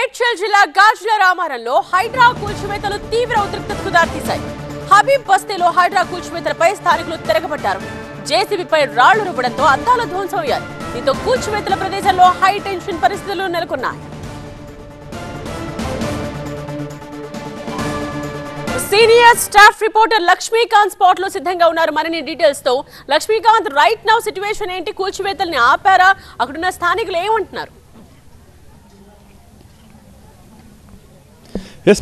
మేడ్చల్ జిల్లా గాజుల రామారంలో హైడ్రా కూల్చివేతలు తీవ్ర ఉద్రిక్తతకు దారితీశాయి. హబీబ్ బస్తీలో హైడ్రా కూల్చివేతలపై స్థానికులు తిరగబడ్డారు. జేసీబీపై రాళ్లు రువ్వడంతో అద్దాలు ధ్వంసమయ్యాయి. దీంతో కూల్చివేతల ప్రదేశంలో హై టెన్షన్ పరిస్థితులు నెలకొన్నాయి. Senior staff reporter Lakshmikant spot లో సిద్ధంగా ఉన్నారు. మరిన్ని డీటెయిల్స్ తో లక్ష్మీకాంత్, రైట్ నౌ సిచ్యువేషన్ ఏంటి? కూల్చివేతల్ని ఆపారా? అక్కడున్న స్థానికులు ఏమంటున్నారు?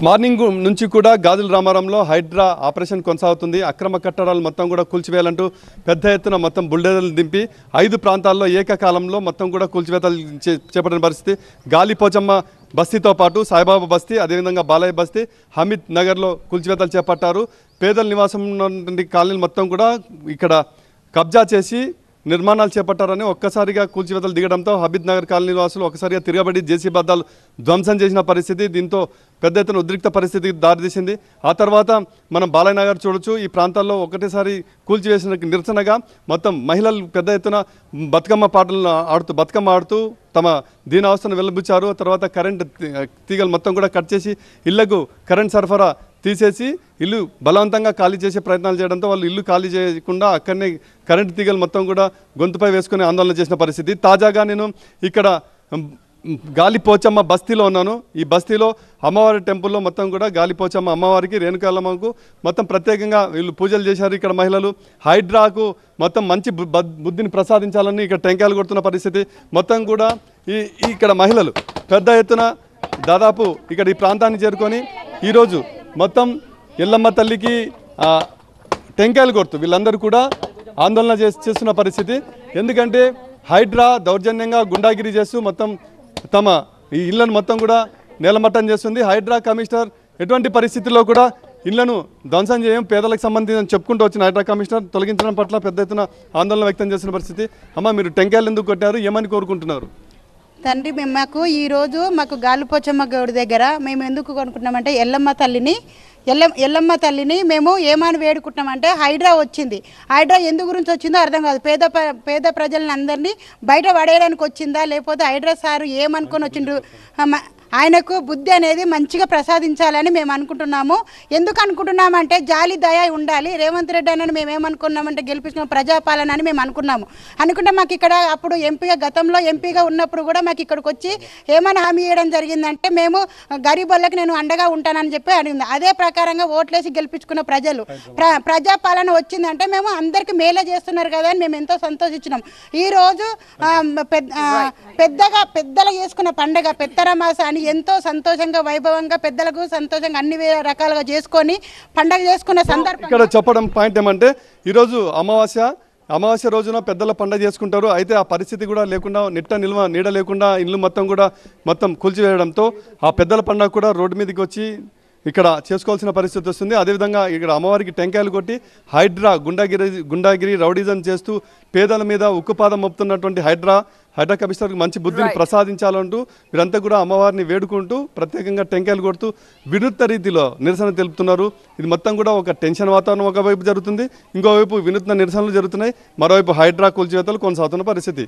మార్నింగ్ నుంచి కూడా గాజుల రామారంలో హైడ్రా ఆపరేషన్ కొనసాగుతుంది. అక్రమ కట్టడాలు మొత్తం కూడా కూల్చివేయాలంటూ పెద్ద ఎత్తున మొత్తం బుల్డోజర్లు దింపి 5 ప్రాంతాల్లో ఏకకాలంలో మొత్తం కూడా కూల్చివేతలు చేపట్టిన పరిస్థితి. గాలిపోచమ్మ బస్తీతో పాటు సాయిబాబా బస్తీ, అదేవిధంగా బాలయ్య బస్తీ, హమీద్ నగర్లో కూల్చివేతలు చేపట్టారు. పేదల నివాసం ఉన్నటువంటి కాలనీలు మొత్తం కూడా ఇక్కడ కబ్జా చేసి నిర్మాణాలు చేపట్టారని ఒక్కసారిగా కూల్చివేతలు దిగడంతో హబీద్ నగర్ కాలనీ వాసులు ఒక్కసారిగా తిరగబడి జేసీబీ అద్దాలు ధ్వంసం చేసిన పరిస్థితి. దీంతో పెద్ద ఎత్తున ఉద్రిక్త పరిస్థితికి దారితీసింది. ఆ తర్వాత మనం బాలయ్య నగర్ చూడొచ్చు. ఈ ప్రాంతాల్లో ఒకటేసారి కూల్చివేసిన నిరసనగా మొత్తం మహిళలు పెద్ద ఎత్తున బతుకమ్మ ఆడుతూ తమ దీనావస్థను వెలుబుచ్చారు. తర్వాత కరెంట్ తీగలు మొత్తం కూడా కట్ చేసి ఇళ్లకు కరెంట్ సరఫరా తీసేసి ఇల్లు బలవంతంగా ఖాళీ చేసే ప్రయత్నాలు చేయడంతో వాళ్ళు ఇల్లు ఖాళీ చేయకుండా అక్కడనే కరెంటు తీగలు మొత్తం కూడా గొంతుపై వేసుకుని ఆందోళన చేసిన పరిస్థితి. తాజాగా నేను ఇక్కడ గాలిపోచమ్మ బస్తీలో ఉన్నాను. ఈ బస్తీలో అమ్మవారి టెంపుల్లో మొత్తం కూడా గాలిపోచమ్మ అమ్మవారికి, రేణుకాలమ్మకు మొత్తం ప్రత్యేకంగా వీళ్ళు పూజలు చేశారు. ఇక్కడ మహిళలు హైడ్రాకు మొత్తం మంచి బుద్ధిని ప్రసాదించాలని ఇక్కడ టెంకాయలు కొడుతున్న పరిస్థితి. మొత్తం కూడా ఇక్కడ మహిళలు పెద్ద ఎత్తున దాదాపు ఇక్కడ ఈ ప్రాంతాన్ని చేరుకొని ఈరోజు మొత్తం ఎల్లమ్మ తల్లికి టెంకాయలు కొడుతూ వీళ్ళందరూ కూడా ఆందోళన చేస్తున్న పరిస్థితి. ఎందుకంటే హైడ్రా దౌర్జన్యంగా గుండాగిరి చేస్తూ మొత్తం తమ ఈ ఇళ్లను మొత్తం కూడా నేలమట్టం చేస్తుంది. హైడ్రా కమిషనర్ ఎటువంటి పరిస్థితుల్లో కూడా ఇళ్లను ధ్వంసం చేయం, పేదలకు సంబంధించి చెప్పుకుంటూ వచ్చిన హైడ్రా కమిషనర్ తొలగించడం పట్ల పెద్ద ఎత్తున ఆందోళన వ్యక్తం చేస్తున్న పరిస్థితి. అమ్మ, మీరు టెంకాయలు ఎందుకు కొట్టారు? ఏమని కోరుకుంటున్నారు? తండ్రి, మాకు ఈరోజు గాలిపోచమ్మ గౌడి దగ్గర మేము ఎందుకు కొనుక్కుంటున్నామంటే ఎల్లమ్మ తల్లిని మేము ఏమని వేడుకుంటున్నామంటే హైడ్రా వచ్చింది. హైడ్రా ఎందు గురించి వచ్చిందో అర్థం కాదు. పేద ప్రజలను అందరినీ బయట పడేయడానికి వచ్చిందా, లేకపోతే హైడ్రా సారు ఏమనుకొని వచ్చిండ్రు, ఆయనకు బుద్ధి అనేది మంచిగా ప్రసాదించాలని మేము అనుకుంటున్నాము. ఎందుకు అనుకుంటున్నామంటే జాలి దయ ఉండాలి. రేవంత్ రెడ్డి అని మేము ఏమనుకున్నామంటే గెలిపించిన ప్రజాపాలన అని మేము అనుకుంటే మాకు ఇక్కడ అప్పుడు గతంలో ఎంపీగా ఉన్నప్పుడు కూడా మాకు ఇక్కడికి వచ్చి ఏమని హామీ ఇవ్వడం జరిగిందంటే మేము గరీబులకు నేను అండగా ఉంటానని చెప్పి అడిగింది. అదే ప్రకారంగా ఓట్లేసి గెలిపించుకున్న ప్రజాపాలన వచ్చిందంటే మేము అందరికీ మేలే చేస్తున్నారు కదా అని మేము ఎంతో సంతోషించినాం. ఈరోజు పెద్దలు చేసుకున్న పండగ పెత్తరమాస అని ఎంతో సంతోషంగా వైభవంగా పెద్దలకు సంతోషంగా అన్ని రకాలుగా చేసుకొని పండగ చేసుకున్న సందర్భం ఇక్కడ చెప్పడం పాయింట్ ఏమంటే ఈరోజు అమావాస్య రోజున పెద్దల పండగ చేసుకుంటారు. అయితే ఆ పరిస్థితి కూడా లేకుండా నీడ లేకుండా ఇల్లు మొత్తం కూల్చివేయడంతో ఆ పెద్దల పండగ కూడా రోడ్డు మీదకి వచ్చి ఇక్కడ చేసుకోవాల్సిన పరిస్థితి వస్తుంది. అదేవిధంగా ఇక్కడ అమ్మవారికి టెంకాయలు కొట్టి హైడ్రా గుండాగిరి రౌడీజం చేస్తూ పేదల మీద ఉక్కుపాదం మోపుతున్నటువంటి హైడ్రా కమిషనర్కి మంచి బుద్ధిని ప్రసాదించాలంటూ వీరంతా కూడా అమ్మవారిని వేడుకుంటూ ప్రత్యేకంగా టెంకాయలు కొడుతూ వినూత్న రీతిలో నిరసన తెలుపుతున్నారు. ఇది మొత్తం కూడా ఒక టెన్షన్ వాతావరణం ఒకవైపు జరుగుతుంది, ఇంకోవైపు వినూత్న నిరసనలు జరుగుతున్నాయి, మరోవైపు హైడ్రా కూల్చివేతలు కొనసాగుతున్న పరిస్థితి.